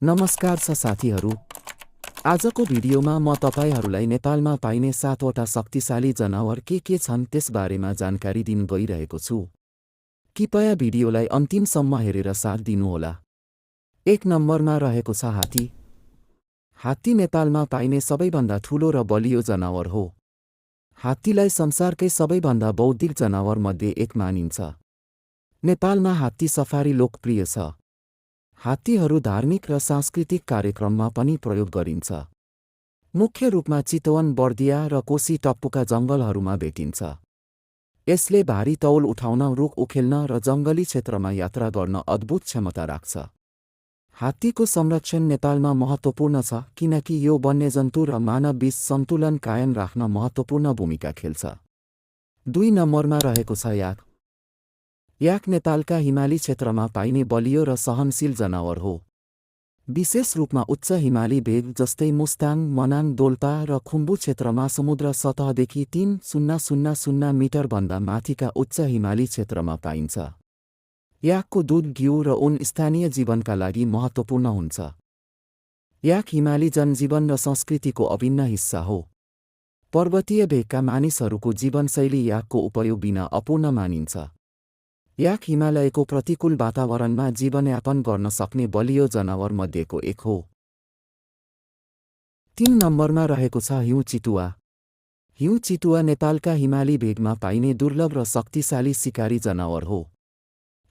नमस्कार साथीहरू। आजको भिडियोमा म तपाईहरूलाई नेपालमा पाइने 7वटा शक्तिशाली जनावर के छन् त्यसबारेमा जानकारी दिन गइरहेको छु। कृपया भिडियोलाई अन्तिमसम्म हेरेर साथ दिनुहोला। 1 नम्बरमा रहेको छ हात्ती। हात्ती नेपालमा पाइने सबैभन्दा ठूलो र बलियो जनावर हो। हात्तीलाई संसारकै सबैभन्दा बौद्धिक जनावर मध्ये एक मानिन्छ। नेपालमा हात्ती सफारी लोकप्रिय छ। हात्तीहरू धार्मिक र सांस्कृतिक कार्यक्रममा पनि प्रयोग गरिन्छ। मुख्य रूपमा चितवन, बर्दिया र कोशी टप्पुका जङ्गलहरूमा भेटिन्छ। यसले भारी तौल उठाउन, रुख उखेल्न र जङ्गली क्षेत्रमा यात्रा गर्न अद्भुत क्षमता राख्छ। हात्तीको संरक्षण नेपालमा महत्त्वपूर्ण छ किनकि यो वन्यजन्तु र मानव बीच सन्तुलन कायम राख्न महत्त्वपूर्ण भूमिका खेल्छ। 2 नम्बरमा रहेको छ याक। याक नेपालका हिमाली क्षेत्रमा पाइने बलियो र सहनशील जनावर हो। विशेष रूपमा उच्च हिमाली भेग जस्तै मुस्ताङ, मनाङ, दोल्पा र खुम्बु क्षेत्रमा समुद्र सतहदेखि 3000 मिटरभन्दा माथिका उच्च हिमाली क्षेत्रमा पाइन्छ। याकको दूध, घिउ र ऊन स्थानीय जीवनका लागि महत्त्वपूर्ण हुन्छ। याक हिमाली जनजीवन र संस्कृतिको अभिन्न हिस्सा हो। पर्वतीय भेगका मानिसहरूको जीवनशैली याकको उपयोग बिना अपूर्ण मानिन्छ। याक हिमालयको प्रतिकूल वातावरणमा जीवनयापन गर्न सक्ने बलियो जनावर मध्येको एक हो। 3 नम्बरमा रहेको छ हिउँ चितुवा। हिउँ चितुवा नेपालका हिमाली भेगमा पाइने दुर्लभ र शक्तिशाली शिकारी जनावर हो।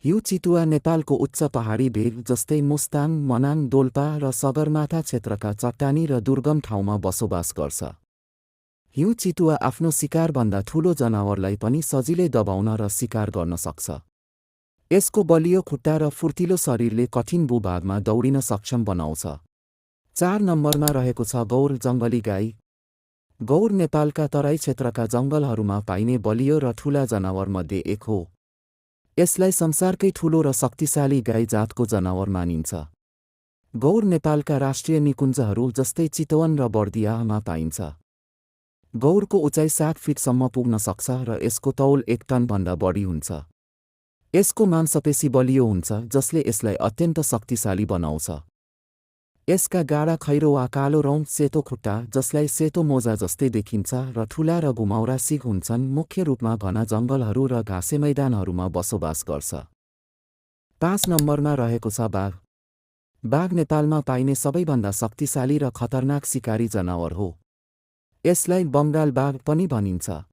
हिउँ चितुवा नेपालको उच्च पहाडी भेग जस्तै मुस्ताङ, मनाङ, दोल्पा र सगरमाथा क्षेत्रका चट्टानी र दुर्गम ठाउँमा बसोबास गर्छ। हिउँ चितुवा आफ्नो शिकारभन्दा ठूलो जनावरलाई पनि सजिलै दबाउन र शिकार गर्न सक्छ। यसको बलियो खुट्टा र फुर्तिलो शरीरले कठिन भूभागमा दौडिन सक्षम बनाउँछ। 4 नम्बरमा रहेको छ गौर, जङ्गली गाई। गौर नेपालका तराई क्षेत्रका जङ्गलहरूमा पाइने बलियो र ठूला जनावरमध्ये एक हो। यसलाई संसारकै ठूलो र शक्तिशाली गाई जातको जनावर मानिन्छ। गौर नेपालका राष्ट्रिय निकुञ्जहरू जस्तै चितवन र बर्दियामा पाइन्छ। गौरको उचाइ 7 फिटसम्म पुग्न सक्छ र यसको तौल 1 टनभन्दा बढी हुन्छ। यसको मांसपेशी बलियो हुन्छ जसले यसलाई अत्यन्त शक्तिशाली बनाउँछ। यसका गाढा खैरो वा कालो रौँ, सेतो खुट्टा जसलाई सेतो मोजा जस्तै देखिन्छ र ठूला र घुमाउरा सिङ हुन्छन्, मुख्य रूपमा घना जङ्गलहरू र घाँसे मैदानहरूमा बसोबास गर्छ। 5 नम्बरमा रहेको छ बाघ। बाघ नेपालमा पाइने सबैभन्दा शक्तिशाली र खतरनाक शिकारी जनावर हो। यसलाई बङ्गाल बाघ पनि भनिन्छ।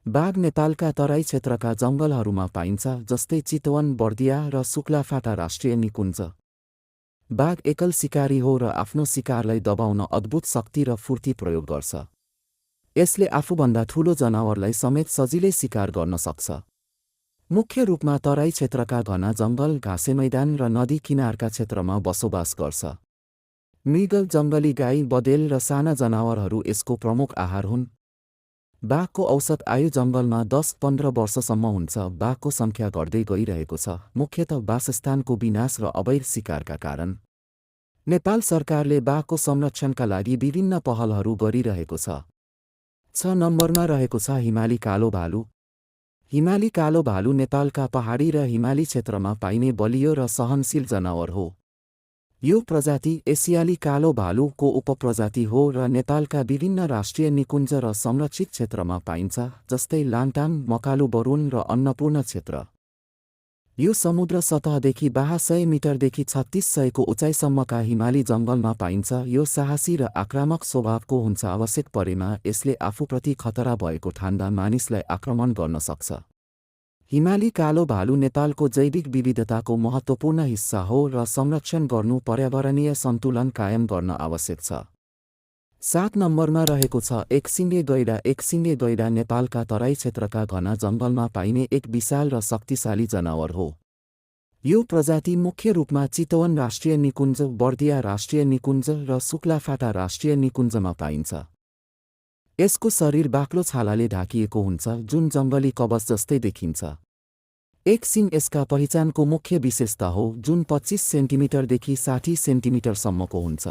बाघ नेपालका तराई क्षेत्रका जङ्गलहरूमा पाइन्छ जस्तै चितवन, बर्दिया र सुक्लाफाटा राष्ट्रिय निकुञ्ज। बाघ एकल शिकारी हो र आफ्नो शिकारलाई दबाउन अद्भुत शक्ति र फुर्ती प्रयोग गर्छ। यसले आफूभन्दा ठूलो जनावरलाई समेत सजिलै शिकार गर्न सक्छ। मुख्य रूपमा तराई क्षेत्रका घना जङ्गल, घाँसे मैदान र नदी किनारका क्षेत्रमा बसोबास गर्छ। मृग, जङ्गली गाई, बँदेल र साना जनावरहरू यसको प्रमुख आहार हुन्। बाघको औसत आयु जङ्गलमा 10-15 वर्षसम्म हुन्छ। बाघको सङ्ख्या घट्दै गइरहेको छ, मुख्यतः वासस्थानको विनाश र अवैध शिकारका कारण। नेपाल सरकारले बाघको संरक्षणका लागि विभिन्न पहलहरू गरिरहेको छ। 6 नम्बरमा रहेको छ हिमाली कालो भालु। हिमाली कालो भालु नेपालका पहाडी र हिमाली क्षेत्रमा पाइने बलियो र सहनशील जनावर हो। यो प्रजाति एसियाली कालो भालुको उपप्रजाति हो र नेपालका विभिन्न राष्ट्रिय निकुञ्ज र संरक्षित क्षेत्रमा पाइन्छ जस्तै लान्टाङ, मकालु बरुन र अन्नपूर्ण क्षेत्र। यो समुद्र सतहदेखि 1200 मिटरदेखि 3600 को उचाइसम्मका हिमाली जङ्गलमा पाइन्छ। यो साहसी र आक्रामक स्वभावको हुन्छ। आवश्यक परेमा यसले आफूप्रति खतरा भएको ठान्दा मानिसलाई आक्रमण गर्न सक्छ। हिमाली कालो भालु नेपालको जैविक विविधताको महत्त्वपूर्ण हिस्सा हो र संरक्षण गर्नु पर्यावरणीय सन्तुलन कायम गर्न आवश्यक छ। 7 नम्बरमा रहेको छ एकसिङे गैंडा। एकसिङे गैंडा नेपालका तराई क्षेत्रका घना जङ्गलमा पाइने एक विशाल र शक्तिशाली जनावर हो। यो प्रजाति मुख्य रूपमा चितवन राष्ट्रिय निकुञ्ज, बर्दिया राष्ट्रिय निकुञ्ज र सुक्लाफाटा राष्ट्रिय निकुञ्जमा पाइन्छ। यसको शरीर बाक्लो छालाले ढाकिएको हुन्छ जुन जङ्गली कवच जस्तै देखिन्छ। एक सिङ यसका पहिचानको मुख्य विशेषता हो जुन 25 सेन्टिमिटरदेखि 60 सेन्टिमिटरसम्मको हुन्छ।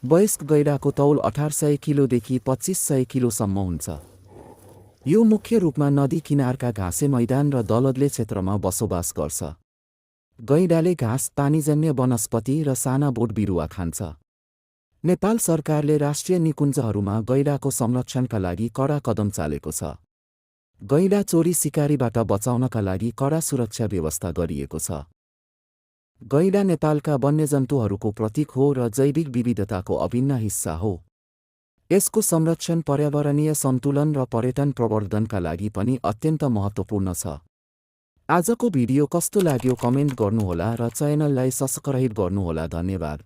वयस्क गैंडाको तौल 1800 किलोदेखि 2500 किलोसम्म हुन्छ। यो मुख्य रूपमा नदी किनारका घाँसे मैदान र दलदले क्षेत्रमा बसोबास गर्छ। गैंडाले घाँस, पानीजन्य वनस्पति र साना बोट बिरुवा खान्छ। नेपाल सरकारले राष्ट्रिय निकुञ्जहरूमा गैंडाको संरक्षणका लागि कडा कदम चालेको छ। गैंडा चोरी सिकारीबाट बचाउनका लागि कडा सुरक्षा व्यवस्था गरिएको छ। गैंडा नेपालका वन्यजन्तुहरूको प्रतीक हो र जैविक विविधताको अभिन्न हिस्सा हो। यसको संरक्षण पर्यावरणीय सन्तुलन र पर्यटन प्रवर्धनका लागि पनि अत्यन्त महत्त्वपूर्ण छ। आजको भिडियो कस्तो लाग्यो कमेन्ट गर्नुहोला र च्यानललाई सब्स्क्राइब गर्नुहोला। धन्यवाद।